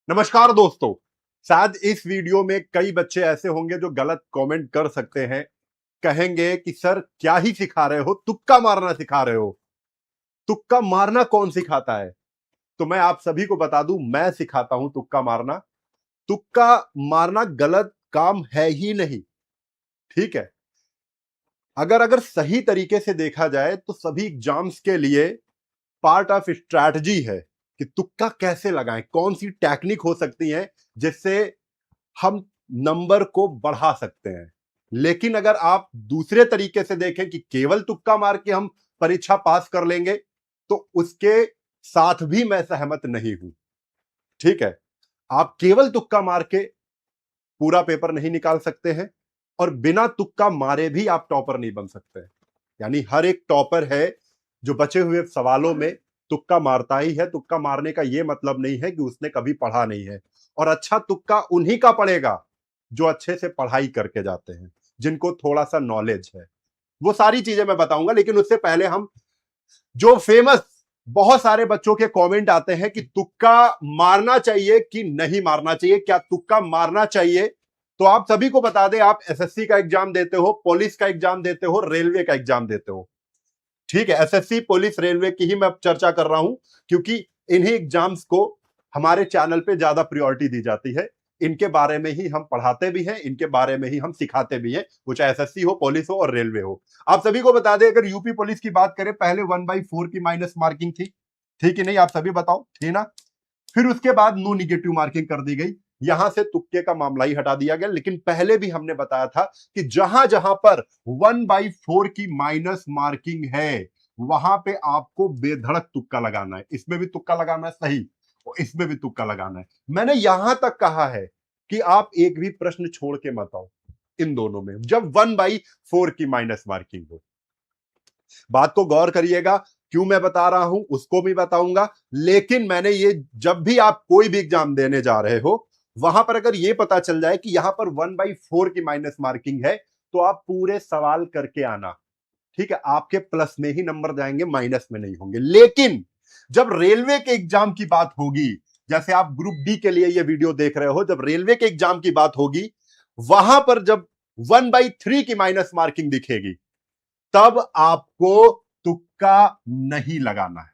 नमस्कार दोस्तों। शायद इस वीडियो में कई बच्चे ऐसे होंगे जो गलत कमेंट कर सकते हैं। कहेंगे कि सर क्या ही सिखा रहे हो, तुक्का मारना सिखा रहे हो। तुक्का मारना कौन सिखाता है? तो मैं आप सभी को बता दूं, मैं सिखाता हूं तुक्का मारना। तुक्का मारना गलत काम है ही नहीं। ठीक है। अगर अगर सही तरीके से देखा जाए तो सभी एग्जाम्स के लिए पार्ट ऑफ स्ट्रैटेजी है कि तुक्का कैसे लगाएं, कौन सी टेक्निक हो सकती है जिससे हम नंबर को बढ़ा सकते हैं। लेकिन अगर आप दूसरे तरीके से देखें कि केवल तुक्का मार के हम परीक्षा पास कर लेंगे, तो उसके साथ भी मैं सहमत नहीं हूं। ठीक है। आप केवल तुक्का मार के पूरा पेपर नहीं निकाल सकते हैं, और बिना तुक्का मारे भी आप टॉपर नहीं बन सकते। यानी हर एक टॉपर है जो बचे हुए सवालों में तुक्का मारता ही है। तुक्का मारने का यह मतलब नहीं है कि उसने कभी पढ़ा नहीं है। और अच्छा तुक्का उन्हीं का पड़ेगा जो अच्छे से पढ़ाई करके जाते हैं, जिनको थोड़ा सा नॉलेज है। वो सारी चीजें मैं बताऊंगा, लेकिन उससे पहले हम जो फेमस बहुत सारे बच्चों के कमेंट आते हैं कि तुक्का मारना चाहिए कि नहीं मारना चाहिए, क्या तुक्का मारना चाहिए। तो आप सभी को बता दें, आप एसएससी का एग्जाम देते हो, पुलिस का एग्जाम देते हो, रेलवे का एग्जाम देते हो। ठीक है। एसएससी, पुलिस, रेलवे की ही मैं चर्चा कर रहा हूं, क्योंकि इन्हीं एग्जाम्स को हमारे चैनल पे ज्यादा प्रायोरिटी दी जाती है। इनके बारे में ही हम पढ़ाते भी हैं, इनके बारे में ही हम सिखाते भी हैं, वो चाहे एसएससी हो, पुलिस हो और रेलवे हो। आप सभी को बता दें, अगर यूपी पुलिस की बात करें, पहले 1/4 की माइनस मार्किंग थी। ठीक है नहीं? आप सभी बताओ, थी ना? फिर उसके बाद नो निगेटिव मार्किंग कर दी गई। यहां से तुक्के का मामला ही हटा दिया गया। लेकिन पहले भी हमने बताया था कि जहां जहां पर 1/4 की माइनस मार्किंग है, वहां पे आपको बेधड़क तुक्का लगाना है। इसमें भी तुक्का लगाना है, सही, और इसमें भी तुक्का लगाना है। मैंने यहां तक कहा है कि आप एक भी प्रश्न छोड़ के मत आओ इन दोनों में, जब 1/4 की माइनस मार्किंग हो। बात को गौर करिएगा, क्यों मैं बता रहा हूं उसको भी बताऊंगा। लेकिन मैंने ये, जब भी आप कोई भी एग्जाम देने जा रहे हो, वहां पर अगर ये पता चल जाए कि यहां पर 1/4 की माइनस मार्किंग है, तो आप पूरे सवाल करके आना। ठीक है। आपके प्लस में ही नंबर जाएंगे, माइनस में नहीं होंगे। लेकिन जब रेलवे के एग्जाम की बात होगी, जैसे आप ग्रुप डी के लिए ये वीडियो देख रहे हो, जब रेलवे के एग्जाम की बात होगी, वहां पर जब 1/3 की माइनस मार्किंग दिखेगी, तब आपको तुक्का नहीं लगाना है।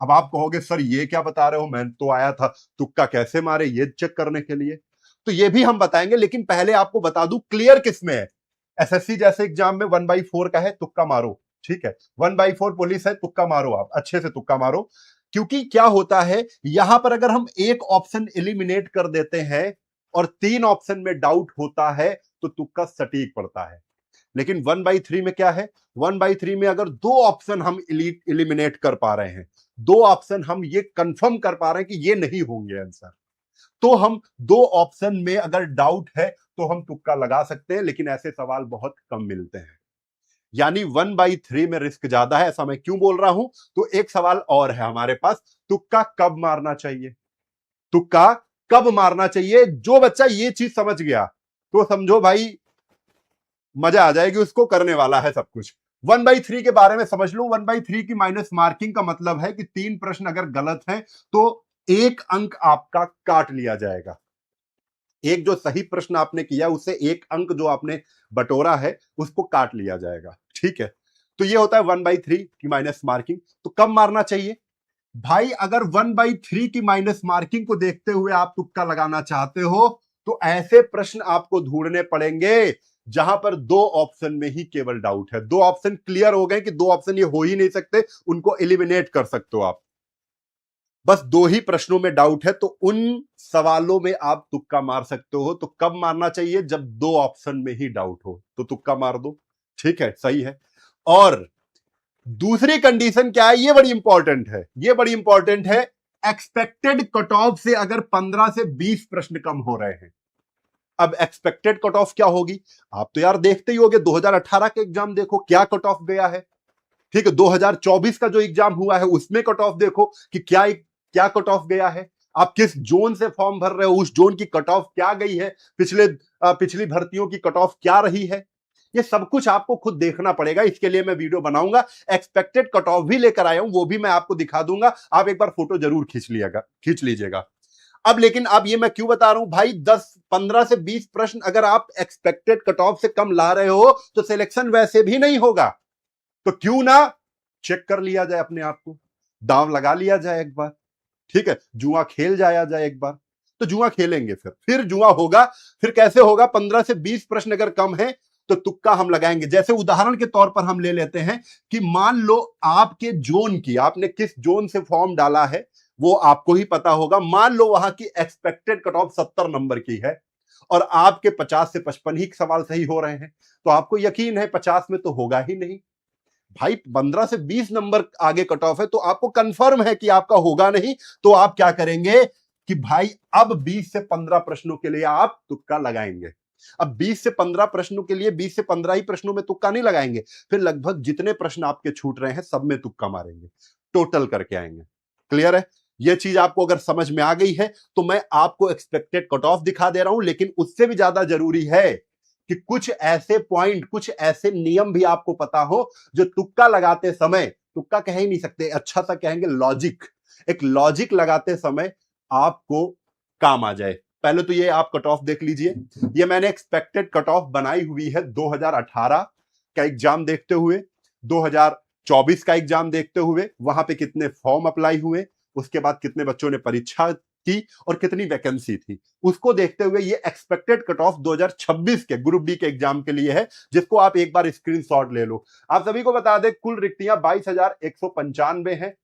अब आप कहोगे सर ये क्या बता रहे हो, मैं तो आया था तुक्का कैसे मारे ये चेक करने के लिए। तो ये भी हम बताएंगे, लेकिन पहले आपको बता दूं क्लियर किस में है। एसएससी जैसे एग्जाम में 1/4 का है, तुक्का मारो। ठीक है। 1/4 पुलिस है, तुक्का मारो, आप अच्छे से तुक्का मारो। क्योंकि क्या होता है, यहां पर अगर हम एक ऑप्शन एलिमिनेट कर देते हैं और 3 ऑप्शन में डाउट होता है, तो तुक्का सटीक पड़ता है। लेकिन 1/3 में क्या है, 1/3 में अगर 2 ऑप्शन हम एलिमिनेट कर पा रहे हैं, 2 ऑप्शन हम ये कंफर्म कर पा रहे हैं कि ये नहीं होंगे आंसर, तो हम 2 ऑप्शन में अगर डाउट है तो हम तुक्का लगा सकते हैं। लेकिन ऐसे सवाल बहुत कम मिलते हैं। यानी 1/3 में रिस्क ज्यादा है। ऐसा मैं क्यों बोल रहा हूं? तो एक सवाल और है हमारे पास, तुक्का कब मारना चाहिए। तुक्का कब मारना चाहिए? जो बच्चा ये चीज समझ गया, तो समझो भाई मजा आ जाएगी, उसको करने वाला है सब कुछ। 1/3 के बारे में समझ लो। 1/3 की माइनस मार्किंग का मतलब है कि 3 प्रश्न अगर गलत हैं तो 1 अंक आपका काट लिया जाएगा। एक जो सही प्रश्न आपने किया, उससे 1 अंक जो आपने बटोरा है, उसको काट लिया जाएगा। ठीक है। तो ये होता है 1/3 की माइनस मार्किंग। तो कब मारना चाहिए भाई? अगर 1/3 की माइनस मार्किंग को देखते हुए आप तुक्का लगाना चाहते हो, तो ऐसे प्रश्न आपको ढूंढने पड़ेंगे जहां पर 2 ऑप्शन में ही केवल डाउट है। 2 ऑप्शन क्लियर हो गए कि 2 ऑप्शन ये हो ही नहीं सकते, उनको एलिमिनेट कर सकते हो आप। बस 2 ही प्रश्नों में डाउट है, तो उन सवालों में आप तुक्का मार सकते हो। तो कब मारना चाहिए? जब 2 ऑप्शन में ही डाउट हो, तो तुक्का मार दो। ठीक है, सही है। और दूसरी कंडीशन क्या है, ये बड़ी इंपॉर्टेंट है, ये बड़ी इंपॉर्टेंट है। एक्सपेक्टेड कट ऑफ से अगर 15 से 20 प्रश्न कम हो रहे हैं। अब एक्सपेक्टेड कट ऑफ क्या होगी? आप तो यार देखते ही होगे, 2018 के एग्जाम देखो क्या कट ऑफ गया है। ठीक है। 2024 का जो एग्जाम हुआ है, उसमें कट ऑफ देखो कि क्या क्या कट ऑफ गया है। आप किस जोन से फॉर्म भर रहे हो, उस जोन की कट ऑफ क्या गई है, पिछली भर्तियों की कट ऑफ क्या रही है। ये सब कुछ आपको खुद देखना पड़ेगा। इसके लिए मैं वीडियो बनाऊंगा, एक्सपेक्टेड कट ऑफ भी लेकर आया हूं, वो भी मैं आपको दिखा दूंगा। आप एक बार फोटो जरूर खींच लीजिएगा। अब लेकिन अब ये मैं क्यों बता रहा हूं भाई, 10-15 से 20 प्रश्न अगर आप एक्सपेक्टेड कट ऑफ से कम ला रहे हो तो सिलेक्शन वैसे भी नहीं होगा। तो क्यों ना चेक कर लिया जाए अपने आप को, दांव लगा लिया जाए एक बार, ठीक है, जुआ खेल जाया जाए एक बार। तो जुआ खेलेंगे, फिर जुआ होगा। फिर कैसे होगा, 15 से 20 प्रश्न अगर कम है तो तुक्का हम लगाएंगे। जैसे उदाहरण के तौर पर हम ले लेते हैं कि मान लो आपके जोन की, आपने किस जोन से फॉर्म डाला है वो आपको ही पता होगा। मान लो वहां की एक्सपेक्टेड कट ऑफ 70 नंबर की है और आपके 50 से 55 ही सवाल सही हो रहे हैं, तो आपको यकीन है 50 में तो होगा ही नहीं। भाई 15 से 20 नंबर आगे कट ऑफ है तो आपको कंफर्म है कि आपका होगा नहीं। तो आप क्या करेंगे कि भाई अब 20 से 15 प्रश्नों के लिए आप तुक्का लगाएंगे। अब 20 से 15 प्रश्नों के लिए 20 से 15 ही प्रश्नों में तुक्का नहीं लगाएंगे, फिर लगभग जितने प्रश्न आपके छूट रहे हैं सब में तुक्का मारेंगे, टोटल करके आएंगे। क्लियर है? यह चीज आपको अगर समझ में आ गई है तो मैं आपको एक्सपेक्टेड कट ऑफ दिखा दे रहा हूं, लेकिन उससे भी ज्यादा जरूरी है कि कुछ ऐसे पॉइंट, कुछ ऐसे नियम भी आपको पता हो जो तुक्का लगाते समय, तुक्का कह ही नहीं सकते, अच्छा सा कहेंगे लॉजिक, एक लॉजिक लगाते समय आपको काम आ जाए। पहले तो ये आप कट ऑफ देख लीजिए। ये मैंने एक्सपेक्टेड कट ऑफ बनाई हुई है 2018 का एग्जाम देखते हुए, 2024 का एग्जाम देखते हुए, वहां पे कितने फॉर्म अप्लाई हुए, उसके बाद कितने बच्चों ने परीक्षा की और कितनी वैकेंसी थी, उसको देखते हुए ये एक्सपेक्टेड कट ऑफ 2026 के ग्रुप डी के एग्जाम के लिए है, जिसको आप एक बार स्क्रीनशॉट ले लो। आप सभी को बता दें कुल रिक्तियां 22,195 हैं।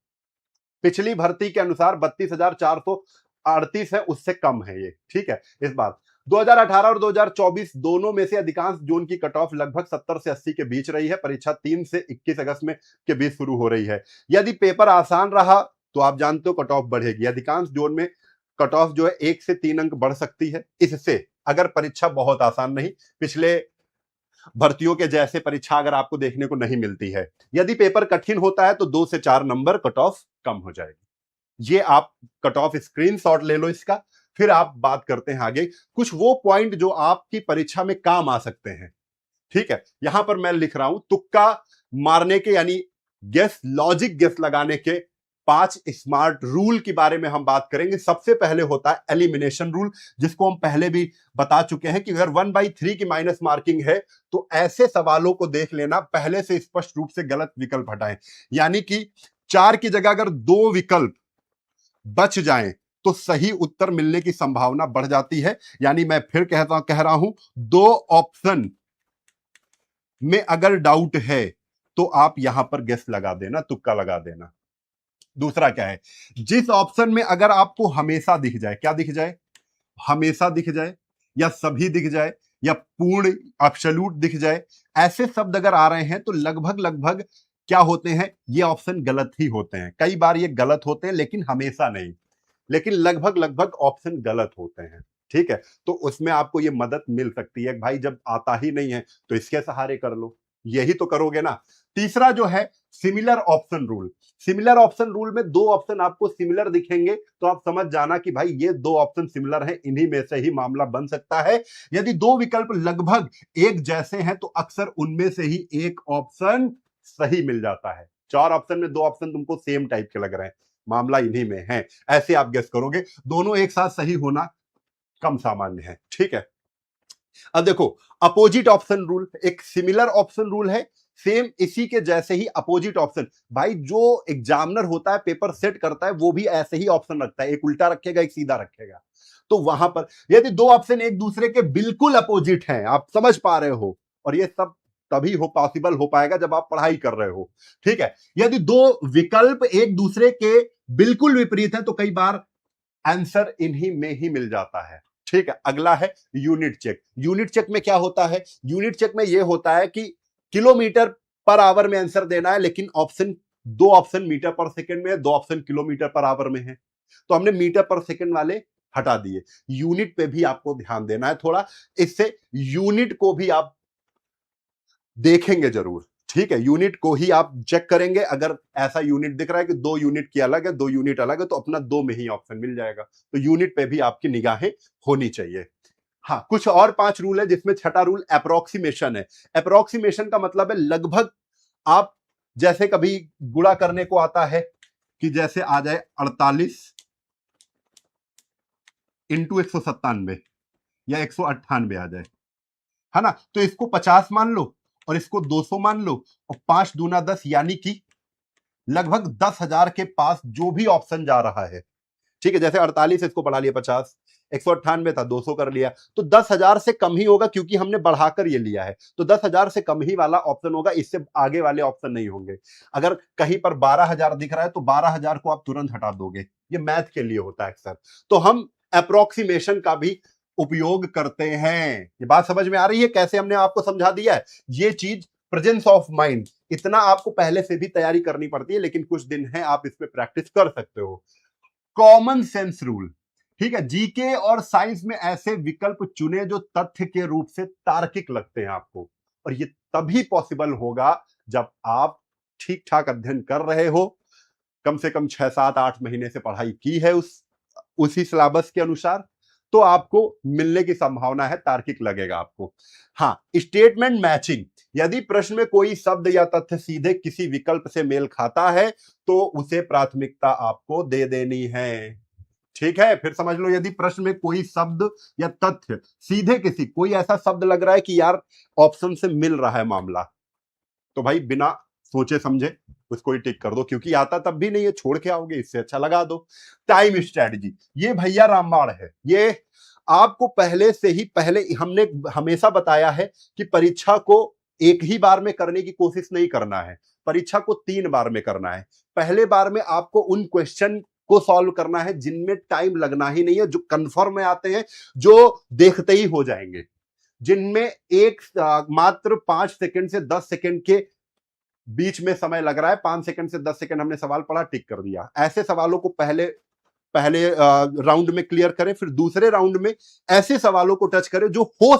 पिछली भर्ती के अनुसार 32,438 है, उससे कम है ये, ठीक है। इस बार 2018 और 2024 दोनों में से अधिकांश जोन की कट ऑफ लगभग 70 से 80 के बीच रही है। परीक्षा 3 से 21 अगस्त में के बीच शुरू हो रही है। यदि पेपर आसान रहा तो आप जानते हो कट ऑफ बढ़ेगी। अधिकांश जोन में कट ऑफ जो है 1 से 3 अंक बढ़ सकती है इससे, अगर परीक्षा बहुत आसान नहीं, पिछले भर्तियों के जैसे परीक्षा अगर आपको देखने को नहीं मिलती है। यदि पेपर कठिन होता है तो 2 से 4 नंबर कट ऑफ कम हो जाएगी। ये आप कट ऑफ स्क्रीनशॉट ले लो इसका। फिर आप बात करते हैं आगे कुछ वो पॉइंट जो आपकी परीक्षा में काम आ सकते हैं, ठीक है। यहां पर मैं लिख रहा हूं तुक्का मारने के, यानी गेस, लॉजिक गेस लगाने के 5 स्मार्ट रूल के बारे में हम बात करेंगे। सबसे पहले होता है एलिमिनेशन रूल, जिसको हम पहले भी बता चुके हैं कि अगर 1/3 की माइनस मार्किंग है तो ऐसे सवालों को देख लेना पहले से स्पष्ट रूप से गलत विकल्प हटाएं। यानी कि 4 की जगह अगर 2 विकल्प बच जाएं तो सही उत्तर मिलने की संभावना बढ़ जाती है। यानी मैं फिर कह रहा हूं 2 ऑप्शन में अगर डाउट है तो आप यहां पर गेस लगा देना, तुक्का लगा देना। दूसरा क्या है, जिस ऑप्शन में अगर आपको हमेशा दिख जाए, क्या दिख जाए, हमेशा दिख जाए या सभी दिख जाए या पूर्ण एब्सोल्यूट दिख जाए, ऐसे शब्द अगर आ रहे हैं तो लगभग क्या होते हैं, ये ऑप्शन गलत ही होते हैं। कई बार ये गलत होते हैं लेकिन हमेशा नहीं, लेकिन लगभग ऑप्शन गलत होते हैं, ठीक है। तो उसमें आपको ये मदद मिल सकती है भाई, जब आता ही नहीं है तो इसके सहारे कर लो, यही तो करोगे ना। तीसरा जो है similar option rule. Similar option rule में 2 ऑप्शन आपको सिमिलर दिखेंगे तो आप समझ जाना कि भाई ये 2 ऑप्शन सिमिलर हैं, इन्हीं में से ही मामला बन सकता है। यदि 2 विकल्प लगभग एक जैसे हैं तो अक्सर उनमें से ही एक ऑप्शन सही मिल जाता है। 4 ऑप्शन में 2 ऑप्शन तुमको सेम टाइप के लग रहे हैं, मामला इन्हीं में है, ऐसे आप गेस करोगे। दोनों एक साथ सही होना कम सामान्य है, ठीक है। अब देखो अपोजिट ऑप्शन रूल, एक सिमिलर ऑप्शन रूल है, सेम इसी के जैसे ही अपोजिट ऑप्शन। भाई जो एग्जामिनर होता है, पेपर सेट करता है, वो भी ऐसे ही ऑप्शन रखता है, एक उल्टा रखेगा एक सीधा रखेगा। तो वहां पर यदि 2 ऑप्शन एक दूसरे के बिल्कुल अपोजिट हैं, आप समझ पा रहे हो, और ये सब तभी पॉसिबल हो पाएगा जब आप पढ़ाई कर रहे हो, ठीक है। यदि 2 विकल्प एक दूसरे के बिल्कुल विपरीत हैं तो कई बार आंसर इन्हीं में ही मिल जाता है, ठीक है। अगला है यूनिट चेक। यूनिट चेक में क्या होता है, यूनिट चेक में यह होता है कि किलोमीटर पर आवर में आंसर देना है, लेकिन ऑप्शन 2 ऑप्शन मीटर पर सेकंड में है, 2 ऑप्शन किलोमीटर पर आवर में है, तो हमने मीटर पर सेकंड वाले हटा दिए। यूनिट पे भी आपको ध्यान देना है थोड़ा, इससे यूनिट को भी आप देखेंगे जरूर, ठीक है। यूनिट को ही आप चेक करेंगे, अगर ऐसा यूनिट दिख रहा है कि 2 यूनिट की अलग है, 2 यूनिट अलग है, तो अपना 2 में ही ऑप्शन मिल जाएगा। तो यूनिट पे भी आपकी निगाहें होनी चाहिए। हाँ, कुछ और 5 रूल है, जिसमें छठा रूल अप्रोक्सीमेशन है। अप्रोक्सीमेशन का मतलब है लगभग, आप जैसे कभी गुणा करने को आता है कि जैसे आ जाए 48 इंटू 197 या 198 आ जाए, है ना। तो इसको 50 मान लो और इसको 200 मान लो, और 5 दूना 10, यानी कि लगभग 10,000 के पास जो भी ऑप्शन जा रहा है, ठीक है। जैसे 48 इसको बढ़ा लिया 50, 198 था 200 कर लिया, तो 10,000 से कम ही होगा, क्योंकि हमने बढ़ाकर ये लिया है। तो 10,000 से कम ही वाला ऑप्शन होगा, इससे आगे वाले ऑप्शन नहीं होंगे। अगर कहीं पर 12,000 दिख रहा है तो 12,000 को आप तुरंत हटा दोगे, ये मैथ के लिए होता है अक्सर। तो हम अप्रोक्सीमेशन का भी उपयोग करते हैं। ये बात समझ में आ रही है कैसे हमने आपको समझा दिया है। ये चीज प्रेजेंस ऑफ माइंड, इतना आपको पहले से भी तैयारी करनी पड़ती है, लेकिन कुछ दिन है आप इसमें प्रैक्टिस कर सकते हो। कॉमन सेंस रूल, ठीक है। जीके और साइंस में ऐसे विकल्प चुने जो तथ्य के रूप से तार्किक लगते हैं आपको, और ये तभी पॉसिबल होगा जब आप ठीक ठाक अध्ययन कर रहे हो, कम से कम 6, 7, 8 महीने से पढ़ाई की है उसी सिलेबस के अनुसार, तो आपको मिलने की संभावना है, तार्किक लगेगा आपको। हाँ, स्टेटमेंट मैचिंग, यदि प्रश्न में कोई शब्द या तथ्य सीधे किसी विकल्प से मेल खाता है तो उसे प्राथमिकता आपको दे देनी है, ठीक है। फिर समझ लो, यदि प्रश्न में कोई शब्द या तथ्य सीधे कोई ऐसा शब्द लग रहा है कि यार ऑप्शन से मिल रहा है मामला, तो भाई बिना सोचे समझे उसको ही टिक कर दो, क्योंकि आता तब भी नहीं है, छोड़ के आओगे, इससे अच्छा लगा दो। टाइम स्ट्रेटजी, ये भैया रामबाण है। ये आपको पहले हमने हमेशा बताया है कि परीक्षा को एक ही बार में करने की कोशिश नहीं करना है, परीक्षा को 3 बार में करना है। पहले बार में आपको उन क्वेश्चन को सॉल्व करना है जिनमें टाइम लगना ही नहीं है, जो कंफर्म में आते हैं, जो देखते ही हो जाएंगे, जिनमें मात्र 5 सेकंड से 10 सेकंड के बीच में समय लग रहा है। 5 सेकंड से 10 सेकंड हमने सवाल पढ़ा, टिक कर दिया। ऐसे सवालों को पहले राउंड में क्लियर करें, फिर दूसरे राउंड में ऐसे सवालों को टच करें जो हो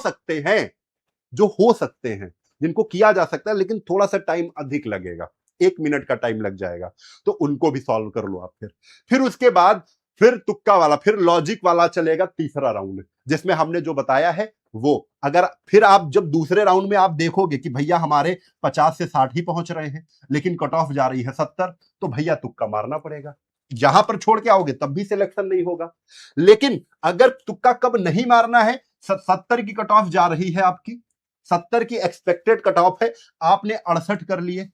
सकते हैं, जिनको किया जा सकता है, लेकिन थोड़ा सा टाइम अधिक लगेगा, 1 मिनट का टाइम लग जाएगा, तो उनको भी सॉल्व कर लो आप। फिर उसके बाद फिर तुक्का वाला, फिर लॉजिक वाला चलेगा तीसरा राउंड, जिसमें हमने जो बताया है वो। अगर फिर आप जब दूसरे राउंड में आप देखोगे कि भैया हमारे 50 से 60 ही पहुंच रहे हैं, लेकिन कट ऑफ जा रही है 70, तो भैया तुक्का मारना पड़ेगा। यहां पर छोड़ के आओगे तब भी सिलेक्शन नहीं होगा। लेकिन अगर तुक्का कब नहीं मारना है, 70 की कट ऑफ जा रही है आपकी, 70 की एक्सपेक्टेड कट ऑफ है, आपने 68 कर लिए,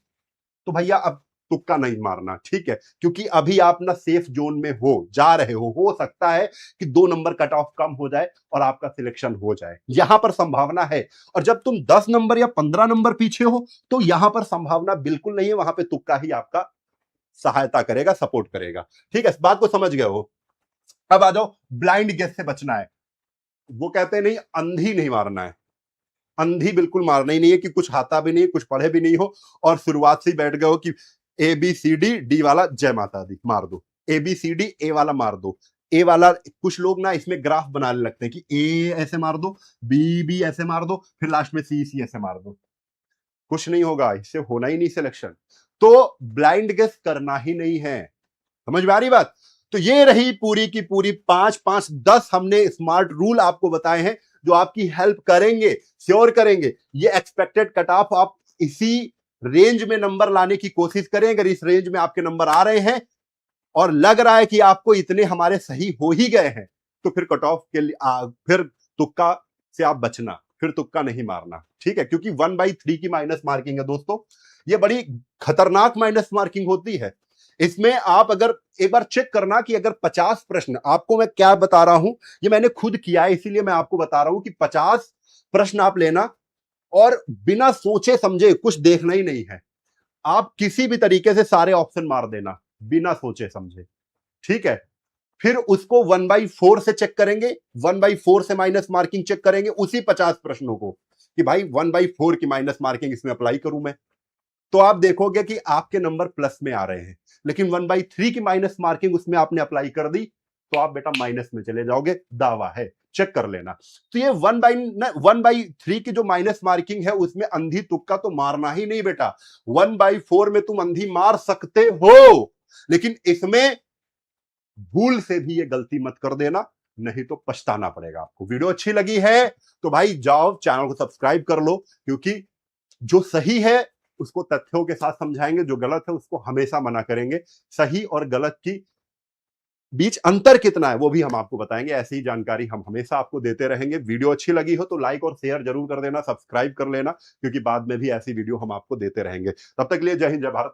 तो भैया अब तुक्का नहीं मारना, ठीक है। क्योंकि अभी आप ना सेफ जोन में जा रहे हो सकता है कि 2 नंबर कट ऑफ कम हो जाए और आपका सिलेक्शन हो जाए, यहां पर संभावना है। और जब तुम 10 नंबर या 15 नंबर पीछे हो तो यहां पर संभावना बिल्कुल नहीं है, वहां पे तुक्का ही आपका सहायता करेगा, सपोर्ट करेगा, ठीक है। इस बात को समझ गए हो। अब आ जाओ, ब्लाइंड गेस से बचना है। वो कहते हैं नहीं, अंधी नहीं मारना है, अंधी बिल्कुल मारना ही नहीं है कि कुछ आता भी नहीं, कुछ पढ़े भी नहीं हो और शुरुआत से ही बैठ गए हो कि ABCD वाला जय माता दी मार दो, ABCD ए वाला मार दो, ए वाला। कुछ लोग ना इसमें ग्राफ बनाने लगते हैं कि ए ऐसे मार दो, बी ऐसे मार दो, फिर लास्ट में सी ऐसे मार दो। कुछ नहीं होगा, इससे होना ही नहीं सिलेक्शन। तो ब्लाइंड गेस करना ही नहीं है, समझ में आ रही बात। तो ये रही पूरी की पूरी 5, 5, 10 हमने स्मार्ट रूल आपको बताए हैं, जो आपकी हेल्प करेंगे, श्योर करेंगे। ये एक्सपेक्टेड कट ऑफ आप इसी रेंज में नंबर लाने की कोशिश करें। अगर इस रेंज में आपके नंबर आ रहे हैं और लग रहा है कि आपको इतने हमारे सही हो ही गए हैं, तो फिर कट ऑफ के लिए फिर तुक्का से आप बचना, फिर तुक्का नहीं मारना, ठीक है। क्योंकि 1/3 की माइनस मार्किंग है दोस्तों, ये बड़ी खतरनाक माइनस मार्किंग होती है। इसमें आप अगर एक बार चेक करना कि अगर 50 प्रश्न, आपको मैं क्या बता रहा हूं, ये मैंने खुद किया है, इसीलिए मैं आपको बता रहा हूं कि 50 प्रश्न आप लेना और बिना सोचे समझे, कुछ देखना ही नहीं है, आप किसी भी तरीके से सारे ऑप्शन मार देना बिना सोचे समझे, ठीक है। फिर उसको 1/4 से चेक करेंगे, 1/4 से माइनस मार्किंग चेक करेंगे उसी 50 प्रश्नों को कि भाई 1/4 की माइनस मार्किंग इसमें अप्लाई करूं मैं, तो आप देखोगे कि आपके नंबर प्लस में आ रहे हैं। लेकिन 1/3 की माइनस मार्किंग उसमें आपने अप्लाई कर दी तो आप बेटा माइनस में चले जाओगे, दावा है, चेक कर लेना। तो ये 1/3 की जो माइनस मार्किंग है उसमें अंधी तुक्का तो मारना ही नहीं बेटा। 1/4 में तुम अंधी मार सकते हो, लेकिन इसमें भूल से भी ये गलती मत कर देना, नहीं तो पछताना पड़ेगा आपको। वीडियो अच्छी लगी है तो भाई जाओ चैनल को सब्सक्राइब कर लो, क्योंकि जो सही है उसको तथ्यों के साथ समझाएंगे, जो गलत है उसको हमेशा मना करेंगे। सही और गलत की बीच अंतर कितना है वो भी हम आपको बताएंगे। ऐसी ही जानकारी हम हमेशा आपको देते रहेंगे। वीडियो अच्छी लगी हो तो लाइक और शेयर जरूर कर देना, सब्सक्राइब कर लेना, क्योंकि बाद में भी ऐसी वीडियो हम आपको देते रहेंगे। तब तक के लिए जय हिंद, जय भारत।